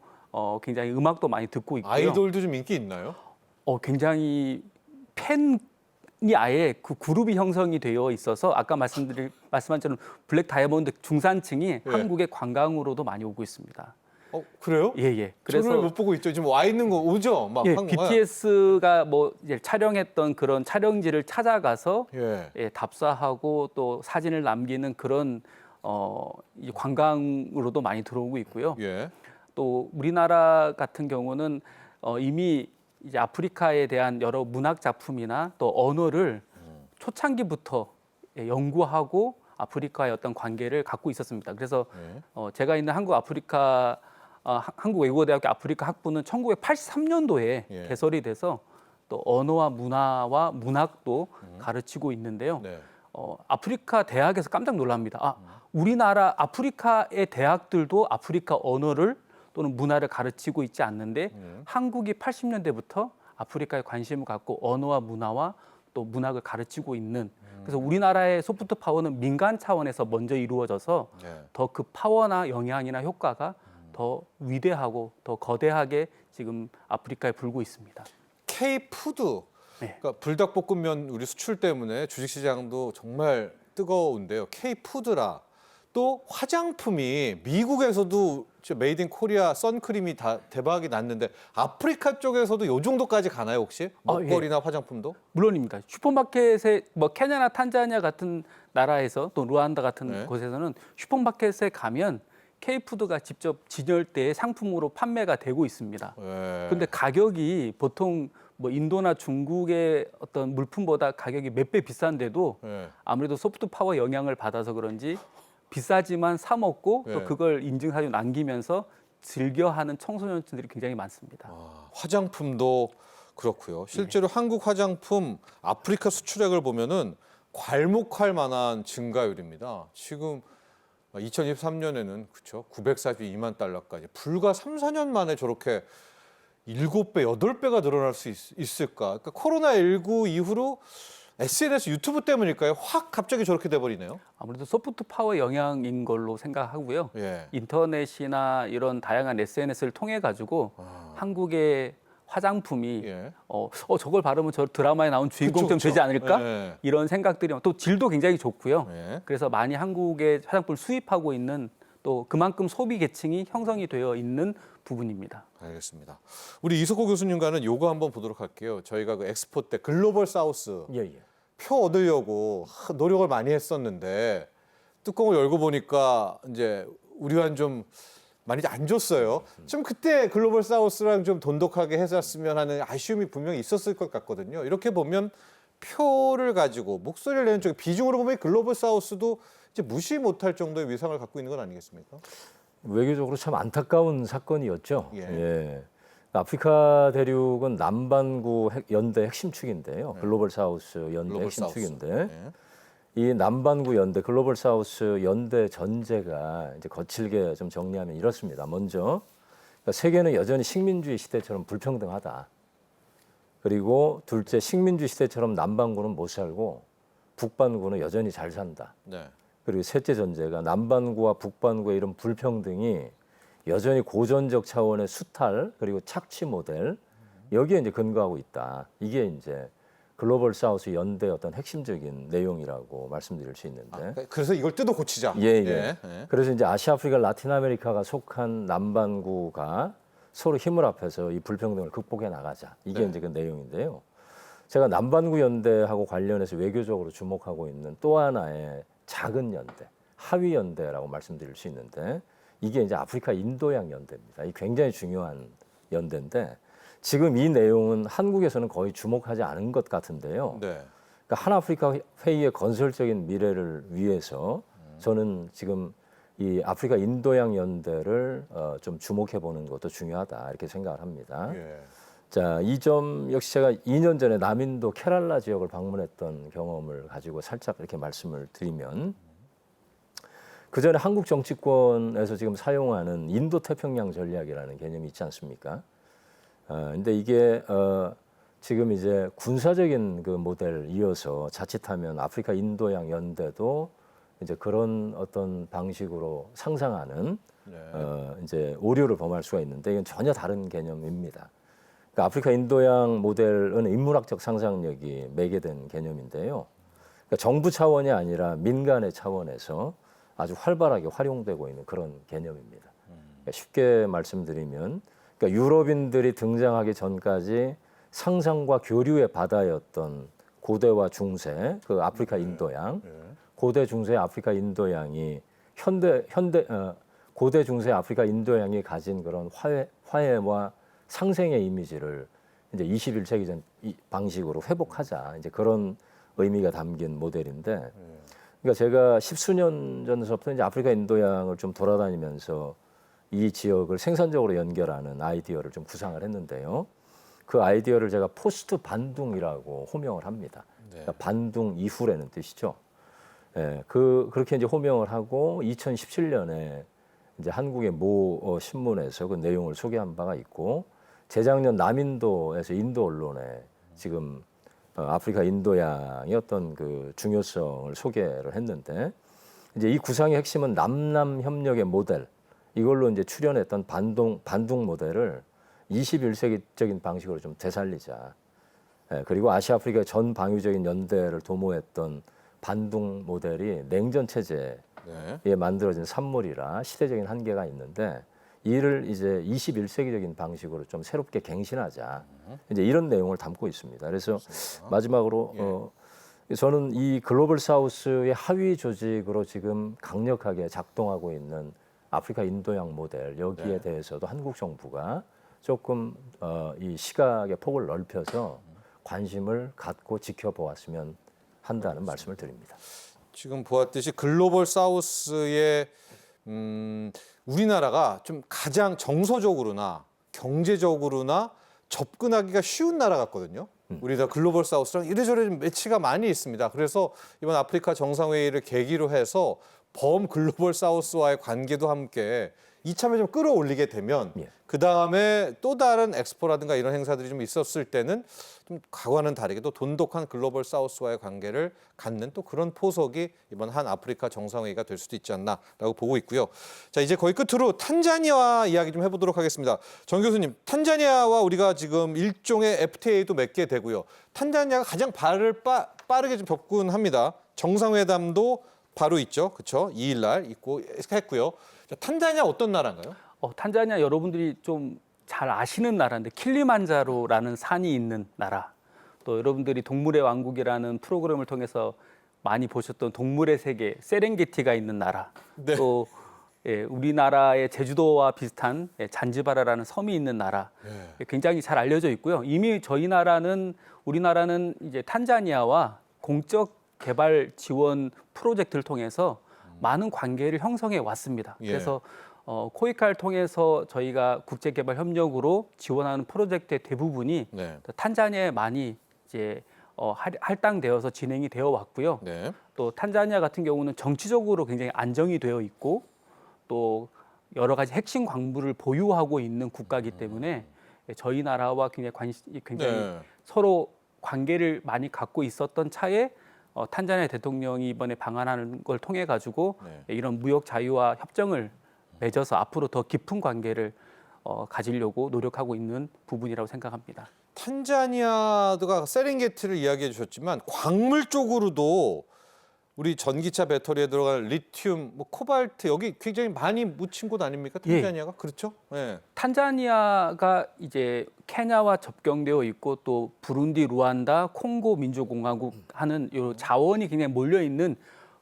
굉장히 음악도 많이 듣고 있고요. 아이돌도 좀 인기 있나요? 굉장히 팬이 아예 그 그룹이 형성이 되어 있어서 아까 말씀한 것처럼 블랙 다이아몬드 중산층이 한국의 관광으로도 많이 오고 있습니다. 그래요? 예. 저를 못 보고 있죠. 지금 와 있는 거 오죠? 막 한국에. BTS가 뭐 이제 촬영했던 그런 촬영지를 찾아가서 예. 답사하고 또 사진을 남기는 그런 이 관광으로도 많이 들어오고 있고요. 예. 또 우리나라 같은 경우는 이미 이제 아프리카에 대한 여러 문학 작품이나 또 언어를 초창기부터 연구하고 아프리카의 어떤 관계를 갖고 있었습니다. 그래서 제가 있는 한국외국어대학교 아프리카 학부는 1983년도에 예. 개설이 돼서 또 언어와 문화와 문학도 가르치고 있는데요. 네. 아프리카 대학에서 깜짝 놀랍니다. 우리나라 아프리카의 대학들도 아프리카 언어를 또는 문화를 가르치고 있지 않는데 한국이 80년대부터 아프리카에 관심을 갖고 언어와 문화와 또 문학을 가르치고 있는 그래서 우리나라의 소프트 파워는 민간 차원에서 먼저 이루어져서 네. 더 그 파워나 영향이나 효과가 더 위대하고 더 거대하게 지금 아프리카에 불고 있습니다. K-푸드, 네. 그러니까 불닭볶음면 우리 수출 때문에 주식시장도 정말 뜨거운데요. K-푸드라 또 화장품이 미국에서도 메이드 인 코리아 선크림이 다 대박이 났는데 아프리카 쪽에서도 이 정도까지 가나요 혹시? 먹거리나 화장품도? 물론입니다. 슈퍼마켓에 뭐 케냐나 탄자니아 같은 나라에서 또 루안다 같은 곳에서는 슈퍼마켓에 가면 K푸드가 직접 진열대의 상품으로 판매가 되고 있습니다. 그런데 가격이 보통 뭐 인도나 중국의 어떤 물품보다 가격이 몇 배 비싼데도 아무래도 소프트 파워 영향을 받아서 그런지 비싸지만 사 먹고 또 그걸 인증사진 남기면서 즐겨하는 청소년들이 굉장히 많습니다. 화장품도 그렇고요. 실제로 한국 화장품 아프리카 수출액을 보면은 괄목할 만한 증가율입니다. 지금 2023년에는 그렇죠. 942만 달러까지 불과 3, 4년 만에 저렇게 7배, 8배가 늘어날 수 있을까? 그러니까 코로나19 이후로 SNS, 유튜브 때문일까요? 확 갑자기 저렇게 돼버리네요. 아무래도 소프트 파워 영향인 걸로 생각하고요. 예. 인터넷이나 이런 다양한 SNS를 통해 가지고 한국의 화장품이 저걸 바르면 저 드라마에 나온 주인공처럼 되지 않을까? 이런 생각들이 또 질도 굉장히 좋고요. 그래서 많이 한국의 화장품을 수입하고 있는 또 그만큼 소비 계층이 형성이 되어 있는 부분입니다. 알겠습니다. 우리 이석호 교수님과는 요거 한번 보도록 할게요. 저희가 그 엑스포 때 글로벌 사우스 표 얻으려고 노력을 많이 했었는데 뚜껑을 열고 보니까 이제 우리와는 좀 많이 안 줬어요. 좀 그때 글로벌 사우스랑 좀 돈독하게 했었으면 하는 아쉬움이 분명히 있었을 것 같거든요. 이렇게 보면 표를 가지고 목소리를 내는 쪽에 비중으로 보면 글로벌 사우스도 이제 무시 못할 정도의 위상을 갖고 있는 건 아니겠습니까? 외교적으로 참 안타까운 사건이었죠. 아프리카 대륙은 남반구 연대 핵심 축인데요. 글로벌 사우스 연대 글로벌 핵심 사우스. 축인데 이 남반구 연대, 글로벌 사우스 연대 전제가 이제 거칠게 좀 정리하면 이렇습니다. 먼저 그러니까 세계는 여전히 식민주의 시대처럼 불평등하다. 그리고 둘째, 식민주의 시대처럼 남반구는 못 살고 북반구는 여전히 잘 산다. 그리고 셋째 전제가 남반구와 북반구의 이런 불평등이 여전히 고전적 차원의 수탈 그리고 착취 모델 여기에 이제 근거하고 있다. 이게 이제 글로벌 사우스 연대 어떤 핵심적인 내용이라고 말씀드릴 수 있는데. 그래서 이걸 뜯어 고치자. 그래서 이제 아시아, 아프리카, 라틴 아메리카가 속한 남반구가 서로 힘을 합해서 이 불평등을 극복해 나가자. 이게 이제 그 내용인데요. 제가 남반구 연대하고 관련해서 외교적으로 주목하고 있는 또 하나의 작은 연대, 하위 연대라고 말씀드릴 수 있는데 이게 이제 아프리카 인도양 연대입니다. 이 굉장히 중요한 연대인데 지금 이 내용은 한국에서는 거의 주목하지 않은 것 같은데요. 그러니까 한아프리카 회의의 건설적인 미래를 위해서 저는 지금 이 아프리카 인도양 연대를 좀 주목해 보는 것도 중요하다 이렇게 생각을 합니다. 자, 이 점 역시 제가 2년 전에 남인도 케랄라 지역을 방문했던 경험을 가지고 살짝 이렇게 말씀을 드리면, 그 전에 한국 정치권에서 지금 사용하는 인도 태평양 전략이라는 개념이 있지 않습니까? 근데 이게 지금 이제 군사적인 그 모델 이어서 자칫하면 아프리카 인도양 연대도 이제 그런 어떤 방식으로 상상하는 이제 오류를 범할 수가 있는데, 이건 전혀 다른 개념입니다. 그러니까 아프리카 인도양 모델은 인문학적 상상력이 매개된 개념인데요. 그러니까 정부 차원이 아니라 민간의 차원에서 아주 활발하게 활용되고 있는 그런 개념입니다. 그러니까 쉽게 말씀드리면, 그러니까 유럽인들이 등장하기 전까지 상상과 교류의 바다였던 고대와 중세, 그 아프리카 인도양, 고대 중세 아프리카 인도양이 고대 중세 아프리카 인도양이 가진 그런 화해와 상생의 이미지를 이제 21세기 전 방식으로 회복하자, 이제 그런 의미가 담긴 모델인데, 그러니까 제가 10수년 전서부터 이제 아프리카 인도양을 좀 돌아다니면서 이 지역을 생산적으로 연결하는 아이디어를 좀 구상을 했는데요. 그 아이디어를 제가 포스트 반둥이라고 호명을 합니다. 그러니까 반둥 이후라는 뜻이죠. 예, 그렇게 이제 호명을 하고 2017년에 이제 한국의 모 신문에서 그 내용을 소개한 바가 있고, 재작년 남인도에서 인도 언론에 지금 아프리카 인도양의 어떤 그 중요성을 소개를 했는데, 이제 이 구상의 핵심은 남남 협력의 모델, 이걸로 이제 출연했던 반둥 모델을 21세기적인 방식으로 좀 되살리자. 그리고 아시아 아프리카의 전 방위적인 연대를 도모했던 반둥 모델이 냉전 체제에 만들어진 산물이라 시대적인 한계가 있는데, 이를 이제 21세기적인 방식으로 좀 새롭게 갱신하자. 이제 이런 내용을 담고 있습니다. 그래서 마지막으로 저는 이 글로벌 사우스의 하위 조직으로 지금 강력하게 작동하고 있는 아프리카 인도양 모델, 여기에 대해서도 한국 정부가 조금 이 시각의 폭을 넓혀서 관심을 갖고 지켜보았으면 한다는 말씀을 드립니다. 지금 보았듯이 글로벌 사우스의 우리나라가 좀 가장 정서적으로나 경제적으로나 접근하기가 쉬운 나라 같거든요. 우리가 글로벌 사우스랑 이래저래 매치가 많이 있습니다. 그래서 이번 아프리카 정상회의를 계기로 해서 범 글로벌 사우스와의 관계도 함께 이참에 좀 끌어올리게 되면 그 다음에 또 다른 엑스포라든가 이런 행사들이 좀 있었을 때는 좀 과거와는 다르게 또 돈독한 글로벌 사우스와의 관계를 갖는 또 그런 포석이 이번 한 아프리카 정상회의가 될 수도 있지 않나라고 보고 있고요. 자, 이제 거의 끝으로 탄자니아 이야기 좀 해보도록 하겠습니다. 정 교수님, 탄자니아와 우리가 지금 일종의 FTA도 맺게 되고요. 탄자니아가 가장 빠르게 좀 접근합니다. 정상회담도 바로 있죠. 그렇죠? 2일 날 있고 했고요. 자, 탄자니아 어떤 나라인가요? 탄자니아 여러분들이 좀 잘 아시는 나라인데, 킬리만자로라는 산이 있는 나라. 또 여러분들이 동물의 왕국이라는 프로그램을 통해서 많이 보셨던 동물의 세계 세렝게티가 있는 나라. 또 우리나라의 제주도와 비슷한 잔지바라라는 섬이 있는 나라. 굉장히 잘 알려져 있고요. 이미 우리나라는 이제 탄자니아와 공적 개발 지원 프로젝트를 통해서 많은 관계를 형성해 왔습니다. 그래서 코이카를 통해서 저희가 국제개발 협력으로 지원하는 프로젝트의 대부분이 탄자니아에 많이 이제 할당되어서 진행이 되어 왔고요. 또 탄자니아 같은 경우는 정치적으로 굉장히 안정이 되어 있고, 또 여러 가지 핵심 광물을 보유하고 있는 국가이기 때문에 저희 나라와 굉장히 서로 관계를 많이 갖고 있었던 차에 탄자니아 대통령이 이번에 방한하는 걸 통해 가지고 이런 무역 자유화 협정을 맺어서 앞으로 더 깊은 관계를 가지려고 노력하고 있는 부분이라고 생각합니다. 탄자니아가 세렝게티를 이야기해 주셨지만 광물 쪽으로도 우리 전기차 배터리에 들어갈 리튬, 코발트 여기 굉장히 많이 묻힌 곳 아닙니까? 탄자니아가 그렇죠? 탄자니아가 이제 케냐와 접경되어 있고, 또 부룬디, 루안다, 콩고 민주공화국 하는 요 자원이 굉장히 몰려 있는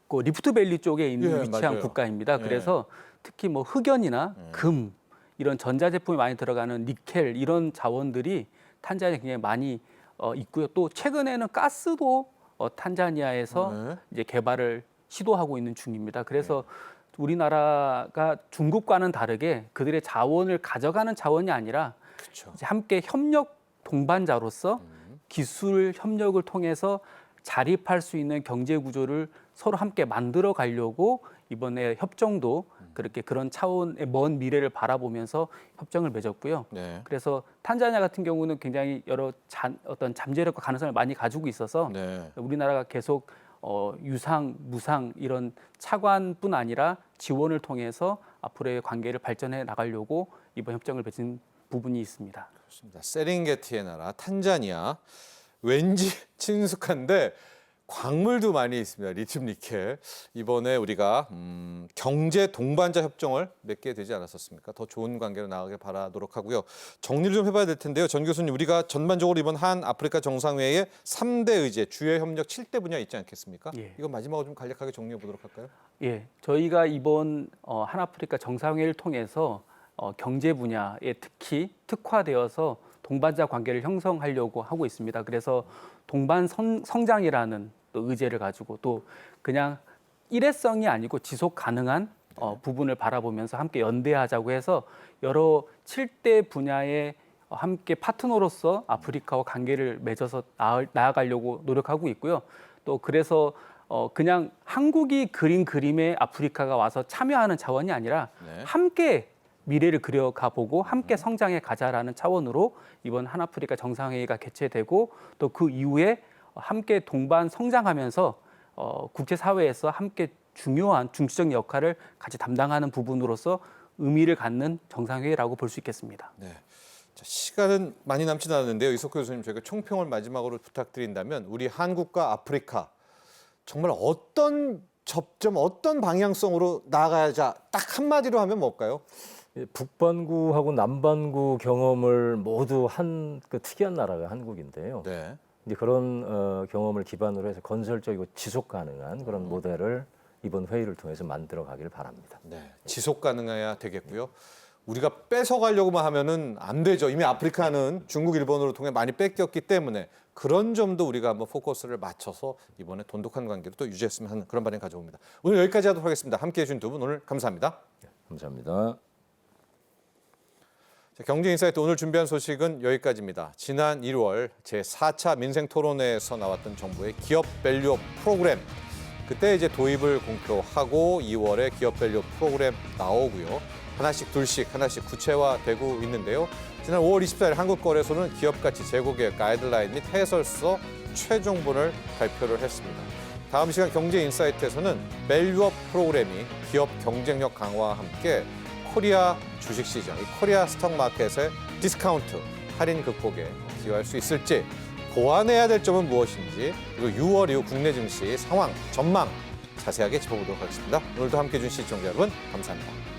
그 리프트밸리 쪽에 있는 위치한 맞아요. 국가입니다. 그래서 특히 흑연이나 금 이런 전자제품이 많이 들어가는 니켈 이런 자원들이 탄자니아에 굉장히 많이 있고요. 또 최근에는 가스도 탄자니아에서 이제 개발을 시도하고 있는 중입니다. 그래서 우리나라가 중국과는 다르게 그들의 자원을 가져가는 자원이 아니라 이제 함께 동반자로서 기술 협력을 통해서 자립할 수 있는 경제 구조를 서로 함께 만들어 가려고 이번에 협정도 그렇게 그런 차원의 먼 미래를 바라보면서 협정을 맺었고요. 네. 그래서 탄자니아 같은 경우는 굉장히 여러 어떤 잠재력과 가능성을 많이 가지고 있어서 네. 우리나라가 계속 유상, 무상 이런 차관뿐 아니라 지원을 통해서 앞으로의 관계를 발전해 나가려고 이번 협정을 맺은 부분이 있습니다. 그렇습니다. 세렝게티의 나라 탄자니아 왠지 친숙한데 광물도 많이 있습니다. 리튬 니켈. 이번에 우리가 경제 동반자 협정을 맺게 되지 않았었습니까? 더 좋은 관계로 나가길 바라도록 하고요. 정리를 좀 해봐야 될 텐데요. 전 교수님, 우리가 전반적으로 이번 한 아프리카 정상회의에 3대 의제, 주요 협력 7대 분야 있지 않겠습니까? 예. 이거 마지막으로 좀 간략하게 정리해 보도록 할까요? 예, 저희가 이번 한 아프리카 정상회의를 통해서 경제 분야에 특히 특화되어서 동반자 관계를 형성하려고 하고 있습니다. 그래서 동반 성장이라는 또 의제를 가지고 또 그냥 일회성이 아니고 지속 가능한 부분을 바라보면서 함께 연대하자고 해서 여러 7대 분야에 함께 파트너로서 아프리카와 관계를 맺어서 나아가려고 노력하고 있고요. 또 그래서 그냥 한국이 그린 그림에 아프리카가 와서 참여하는 차원이 아니라 네. 함께 미래를 그려가 보고 함께 성장해 가자라는 차원으로 이번 한 아프리카 정상회의가 개최되고 또 그 이후에 함께 동반 성장하면서 국제사회에서 함께 중요한 중추적 역할을 같이 담당하는 부분으로서 의미를 갖는 정상회의라고 볼 수 있겠습니다. 네. 자, 시간은 많이 남지 않았는데요. 이석호 교수님, 저희가 총평을 마지막으로 부탁드린다면 우리 한국과 아프리카 정말 어떤 접점, 어떤 방향성으로 나아가자 딱 한마디로 하면 뭘까요? 북반구하고 남반구 경험을 모두 한 그 특이한 나라가 한국인데요. 네. 이제 그런 경험을 기반으로 해서 건설적이고 지속 가능한 그런 모델을 이번 회의를 통해서 만들어 가길 바랍니다. 네. 지속 가능해야 되겠고요. 우리가 뺏어가려고만 하면은 안 되죠. 이미 아프리카는 중국, 일본으로 통해 많이 뺏겼기 때문에 그런 점도 우리가 한번 포커스를 맞춰서 이번에 돈독한 관계를 또 유지했으면 하는 그런 발언 가져옵니다. 오늘 여기까지 하도록 하겠습니다. 함께해 주신 두 분 오늘 감사합니다. 감사합니다. 자, 경제인사이트 오늘 준비한 소식은 여기까지입니다. 지난 1월 제4차 민생토론회에서 나왔던 정부의 기업 밸류업 프로그램, 그때 이제 도입을 공표하고 2월에 기업 밸류업 프로그램 나오고요. 하나씩 둘씩 하나씩 구체화되고 있는데요. 지난 5월 24일 한국거래소는 기업가치 제고계획 가이드라인 및 해설서 최종본을 발표를 했습니다. 다음 시간 경제인사이트에서는 밸류업 프로그램이 기업 경쟁력 강화와 함께 코리아 주식시장, 이 코리아 스톡마켓의 디스카운트, 할인 극복에 기여할 수 있을지, 보완해야 될 점은 무엇인지, 그리고 6월 이후 국내 증시 상황, 전망 자세하게 짚어보도록 하겠습니다. 오늘도 함께해 주신 시청자 여러분 감사합니다.